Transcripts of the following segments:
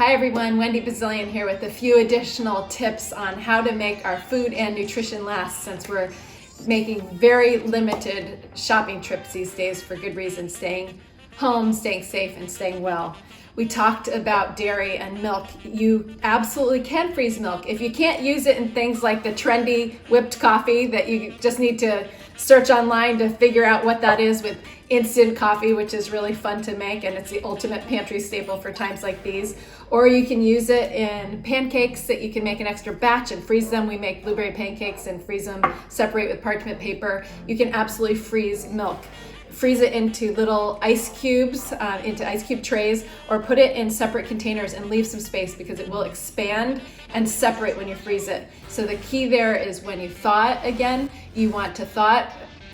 Hi everyone, Wendy Bazilian here with a few additional tips on how to make our food and nutrition last, since we're making very limited shopping trips these days for good reason, staying home, staying safe, and staying well. We talked about dairy and milk. You absolutely can freeze milk. If you can't use it in things like the trendy whipped coffee that you just need to search online to figure out what that is, with instant coffee, which is really fun to make, and it's the ultimate pantry staple for times like these. Or you can use it in pancakes that you can make an extra batch and freeze them. We make blueberry pancakes and freeze them, separate with parchment paper. You can absolutely freeze milk. Freeze it into little ice cubes, into ice cube trays, or put it in separate containers and leave some space, because it will expand and separate when you freeze it. So the key there is when you thaw it again, you want to thaw it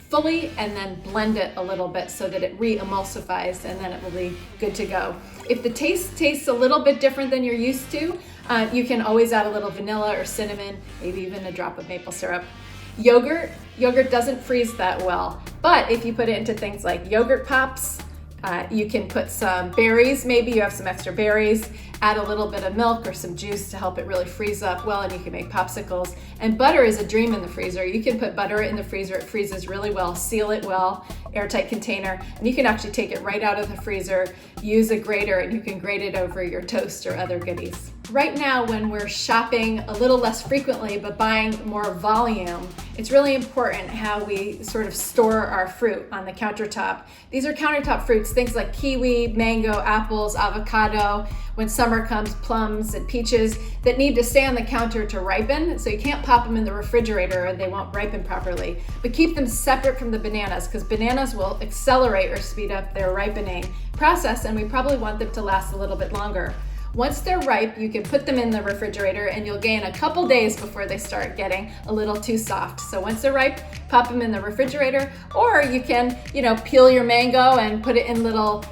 fully and then blend it a little bit so that it re-emulsifies, and then it will be good to go. If the taste tastes a little bit different than you're used to, you can always add a little vanilla or cinnamon, maybe even a drop of maple syrup. Yogurt doesn't freeze that well, but if you put it into things like yogurt pops, you can put some berries, maybe you have some extra berries, add a little bit of milk or some juice to help it really freeze up well, and you can make popsicles. And butter is a dream in the freezer. You can put butter in the freezer, it freezes really well, seal it well, airtight container, and you can actually take it right out of the freezer, use a grater, and you can grate it over your toast or other goodies. Right now, when we're shopping a little less frequently but buying more volume, it's really important how we sort of store our fruit on the countertop. These are countertop fruits, things like kiwi, mango, apples, avocado. When summer comes, plums and peaches that need to stay on the counter to ripen. So you can't pop them in the refrigerator or they won't ripen properly. But keep them separate from the bananas, because bananas will accelerate or speed up their ripening process, and we probably want them to last a little bit longer. Once they're ripe, you can put them in the refrigerator and you'll gain a couple days before they start getting a little too soft. So once they're ripe, pop them in the refrigerator, or you can, peel your mango and put it in little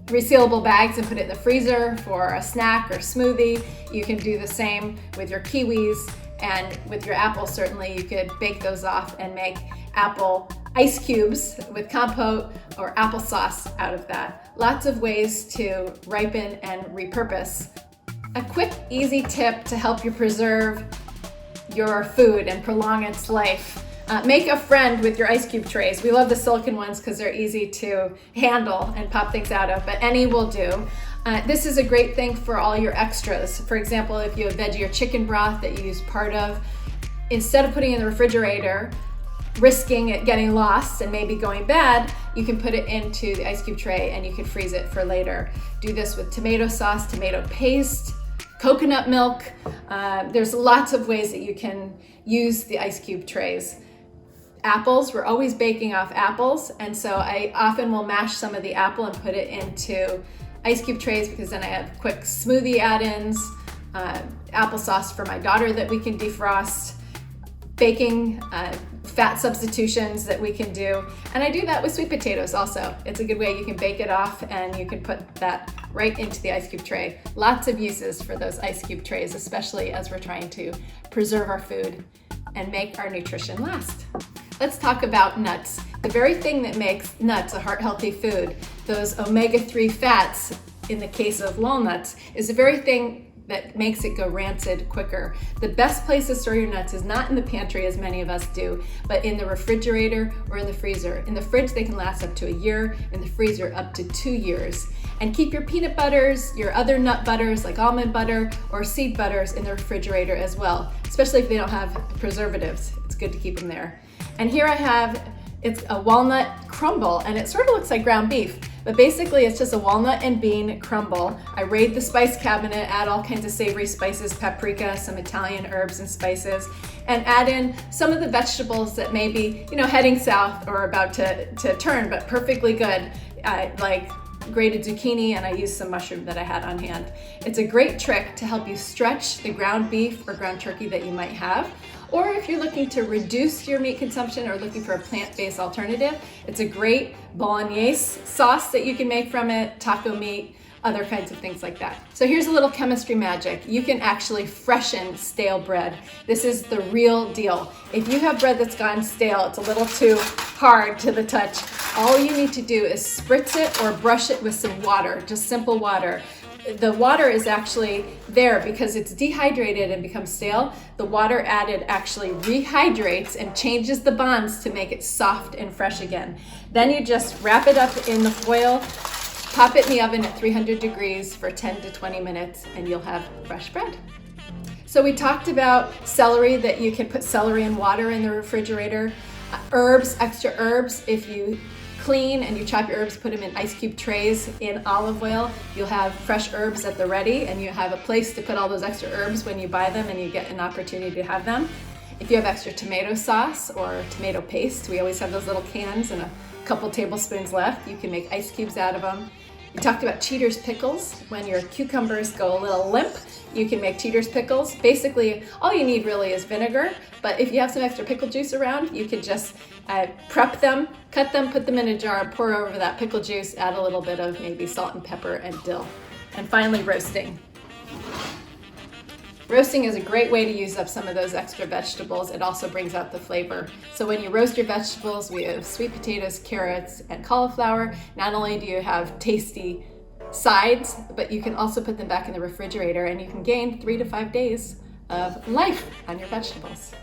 resealable bags and put it in the freezer for a snack or smoothie. You can do the same with your kiwis, and with your apples, certainly you could bake those off and make apple ice cubes with compote or applesauce out of that. Lots of ways to ripen and repurpose. A quick, easy tip to help you preserve your food and prolong its life. Make a friend with your ice cube trays. We love the silicone ones because they're easy to handle and pop things out of, but any will do. This is a great thing for all your extras. For example, if you have veggie or chicken broth that you use part of, instead of putting it in the refrigerator, risking it getting lost and maybe going bad, you can put it into the ice cube tray and you can freeze it for later. Do this with tomato sauce, tomato paste, coconut milk. There's lots of ways that you can use the ice cube trays. Apples, we're always baking off apples, and so I often will mash some of the apple and put it into ice cube trays, because then I have quick smoothie add-ins, applesauce for my daughter that we can defrost, baking fat substitutions that we can do. And I do that with sweet potatoes also. It's a good way you can bake it off and you can put that right into the ice cube tray. Lots of uses for those ice cube trays, especially as we're trying to preserve our food and make our nutrition last. Let's talk about nuts. The very thing that makes nuts a heart-healthy food, those omega-3 fats in the case of walnuts, is the very thing that makes it go rancid quicker. The best place to store your nuts is not in the pantry, as many of us do, but in the refrigerator or in the freezer. In the fridge, they can last up to a year. In the freezer, up to 2 years. And keep your peanut butters, your other nut butters like almond butter or seed butters in the refrigerator as well, especially if they don't have preservatives. It's good to keep them there. And here I have, it's a walnut crumble, and it sort of looks like ground beef. But basically it's just a walnut and bean crumble. I raid the spice cabinet, add all kinds of savory spices, paprika, some Italian herbs and spices, and add in some of the vegetables that may be, heading south or about to turn, but perfectly good, like grated zucchini, and I used some mushroom that I had on hand. It's a great trick to help you stretch the ground beef or ground turkey that you might have. Or if you're looking to reduce your meat consumption or looking for a plant-based alternative, it's a great bolognese sauce that you can make from it, taco meat, other kinds of things like that. So here's a little chemistry magic. You can actually freshen stale bread. This is the real deal. If you have bread that's gone stale, it's a little too hard to the touch, all you need to do is spritz it or brush it with some water, just simple water. the water is actually there because it's dehydrated and becomes stale. The water added actually rehydrates and changes the bonds to make it soft and fresh again. Then you just wrap it up in the foil, pop it in the oven at 300 degrees for 10 to 20 minutes, and you'll have fresh bread. So we talked about celery, that you can put celery and water in the refrigerator. Herbs, extra herbs, if you clean and you chop your herbs, put them in ice cube trays in olive oil, you'll have fresh herbs at the ready, and you have a place to put all those extra herbs when you buy them and you get an opportunity to have them. If you have extra tomato sauce or tomato paste, we always have those little cans and a couple tablespoons left. You can make ice cubes out of them. We talked about cheater's pickles. When your cucumbers go a little limp, you can make cheater's pickles. Basically, all you need really is vinegar, but if you have some extra pickle juice around, you could just prep them, cut them, put them in a jar, pour over that pickle juice, add a little bit of maybe salt and pepper and dill. And finally, roasting. Roasting is a great way to use up some of those extra vegetables. It also brings out the flavor. So when you roast your vegetables, we have sweet potatoes, carrots, and cauliflower. Not only do you have tasty sides, but you can also put them back in the refrigerator and you can gain 3 to 5 days of life on your vegetables.